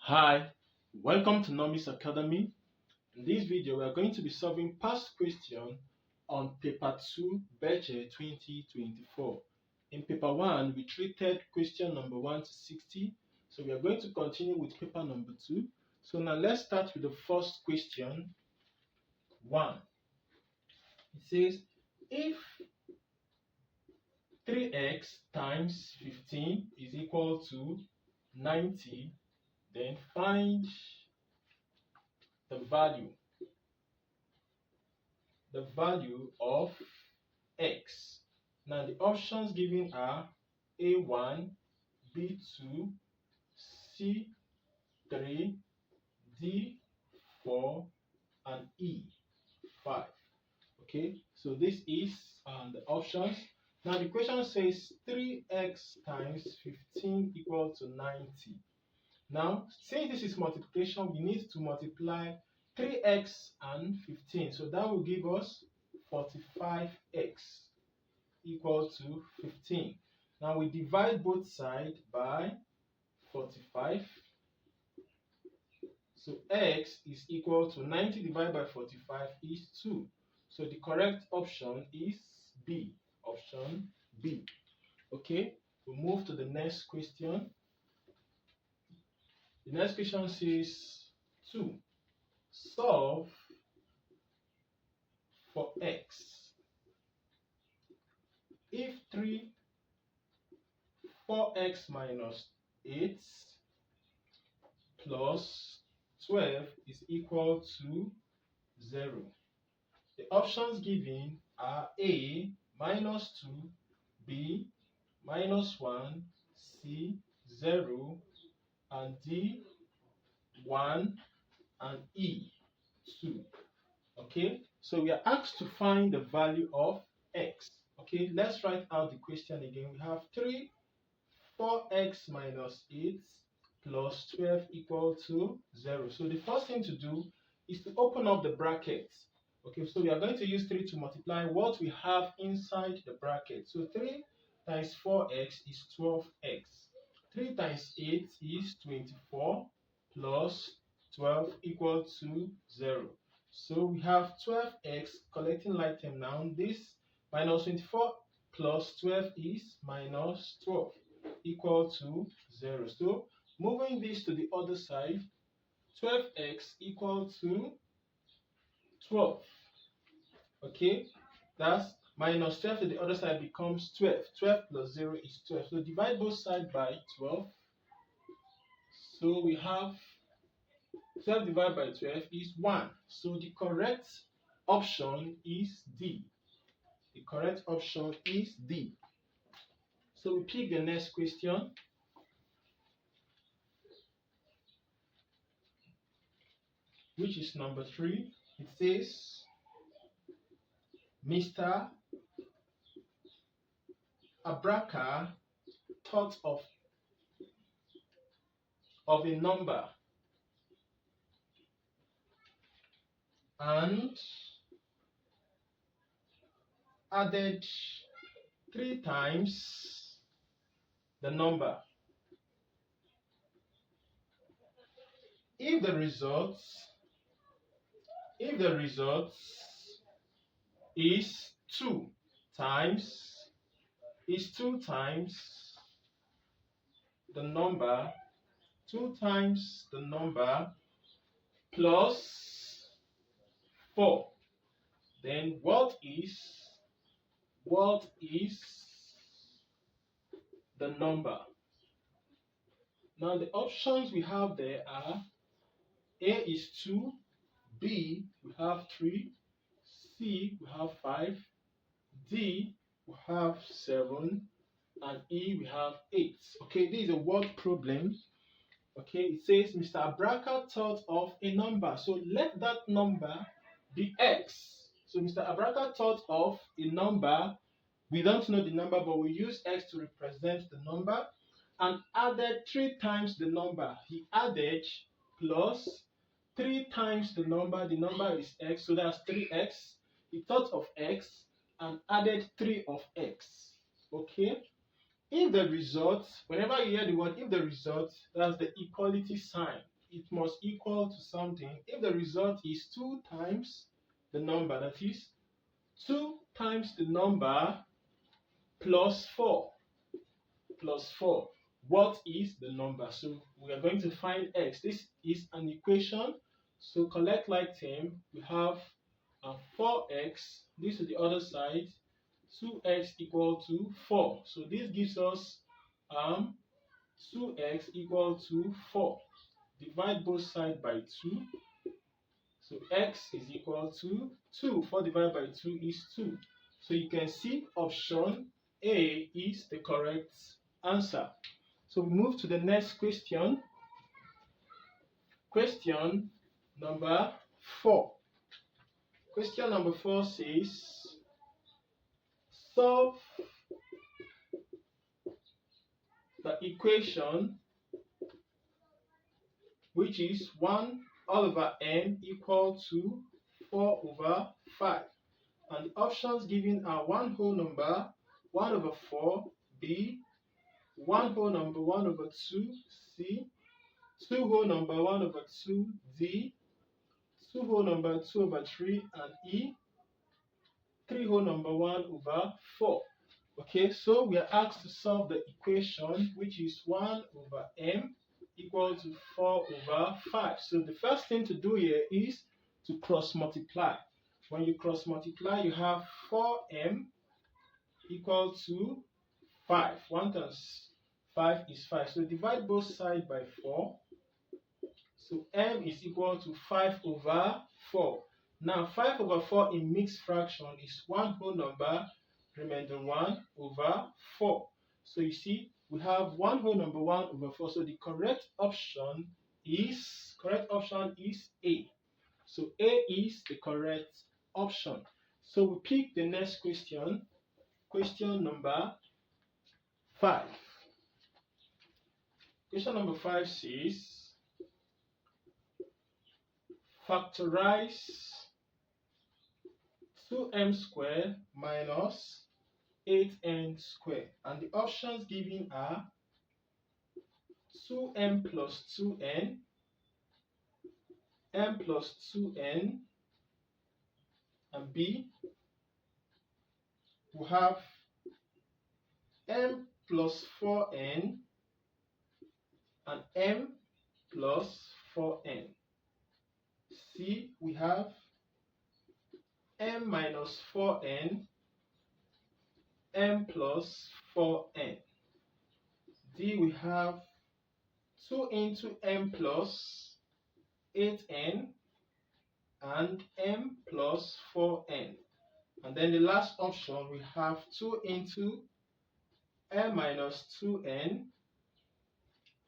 Hi, welcome to Nomis Academy. In this video, we are going to be solving past question on paper 2 BECE 2024. In paper 1, we treated question number 1 to 60. So we are going to continue with paper number 2. So now let's start with the first question 1. It says, if 3x times 15 is equal to 90, then find the value of x. Now the options given are A1, B2, C3, D4, and E5. Okay, so this is the options. Now the question says 3x times 15 equal to 90. Now, since this is multiplication, we need to multiply 3x and 15. So that will give us 45x equal to 15. Now we divide both sides by 45. So x is equal to 90 divided by 45 is 2. So the correct option is B. Option B. Okay, we'll move to the next question. The next question says 2. Solve for x. If 4x minus 8 plus 12 is equal to 0. The options given are A, minus 2, B, minus 1, C, 0, and D, 1, and E, 2. Okay, so we are asked to find the value of x. Okay, let's write out the question again. We have 4x minus 8 plus 12 equal to 0. So the first thing to do is to open up the brackets. Okay, so we are going to use 3 to multiply what we have inside the bracket. So 3 times 4x is 12x. 3 times 8 is 24 plus 12 equal to 0. So we have 12x collecting like term now. This minus 24 plus 12 is minus 12 equal to 0. So moving this to the other side, 12x equal to 12. Okay, that's minus 12 to the other side becomes 12. 12 plus 0 is 12. So divide both sides by 12. So we have 12 divided by 12 is 1. So the correct option is D. The correct option is D. So we pick the next question. Which is number 3. It says, Mr. Abraka thought of a number and added 3 times the number. If the result is 2 times the number, 2 times the number plus 4, then what is the number? Now the options we have there are A is 2, B we have 3, C we have 5, D we have 7, and E we have 8. Okay, this is a word problem. Okay, it says Mr. Abraka thought of a number. So let that number be x. So Mr. Abraka thought of a number. We don't know the number, but we use x to represent the number, and added 3 times the number. He added plus 3 times the number is x, so that's 3x. He thought of x and added 3 of x. Okay, if the result, whenever you hear the word if the result, that's the equality sign. it must equal to something. If the result is 2 times the number, that is 2 times the number plus 4, what is the number? So we are going to find x. This is an equation. So collect like term. We have 4x. This is the other side. 2x equal to 4. So this gives us 2x equal to 4. Divide both sides by 2. So x is equal to 2. 4 divided by 2 is 2. So you can see option A is the correct answer. So we move to the next question. Question number 4. Question number 4 says, solve the equation which is 1 all over n equal to 4 over 5. And the options given are 1 whole number, 1 over 4, B, 1 whole number, 1 over 2, C, 2 whole number, 1 over 2, D, 2 whole number, 2 over 3, and E, 3 whole number, 1 over 4. Okay, so we are asked to solve the equation which is 1 over m equal to 4 over 5. So the first thing to do here is to cross multiply. When you cross multiply, you have 4m equal to 5. 1 times 5 is 5. So divide both sides by 4. So m is equal to 5 over 4. Now 5 over 4 in mixed fraction is 1 whole number, remainder 1 over 4. So you see, we have 1 whole number, 1 over 4. So the correct option is A. So A is the correct option. So we pick the next question. Question number 5. Question number 5 says, factorize 2m squared minus 8n squared. And the options given are 2m plus 2n, m plus 2n, and B, we have m plus 4n and m plus 4n. C, we have m minus 4n, m plus 4n. D, we have 2 into m plus 8n and m plus 4n. And then the last option, we have 2 into m minus 2n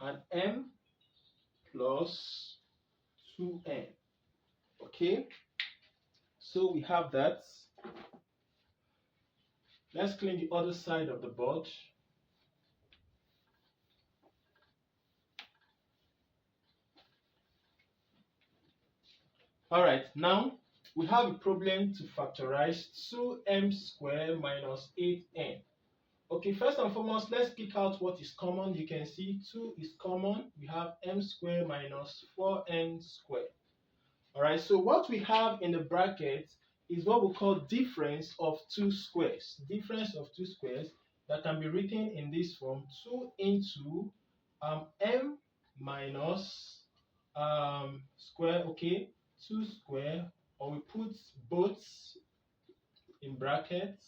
and m plus 2n. Okay, so we have that. Let's clean the other side of the board. Alright, now we have a problem to factorize 2m squared minus 8n. Okay, first and foremost, let's pick out what is common. You can see 2 is common. We have m squared minus 4n squared. Alright, so what we have in the bracket is what we call difference of two squares. Difference of two squares that can be written in this form: 2 into m minus square, okay, 2 square, or we put both in brackets.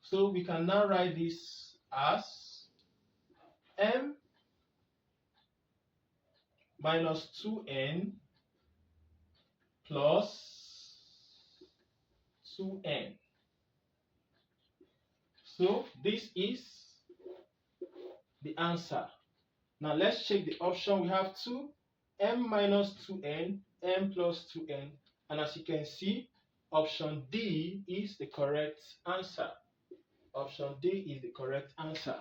So we can now write this as m minus 2n plus 2n. So this is the answer. Now let's check the option. We have 2, m minus 2n, m plus 2n. And as you can see, option D is the correct answer. Option D is the correct answer.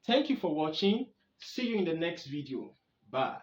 Thank you for watching. See you in the next video. Bye.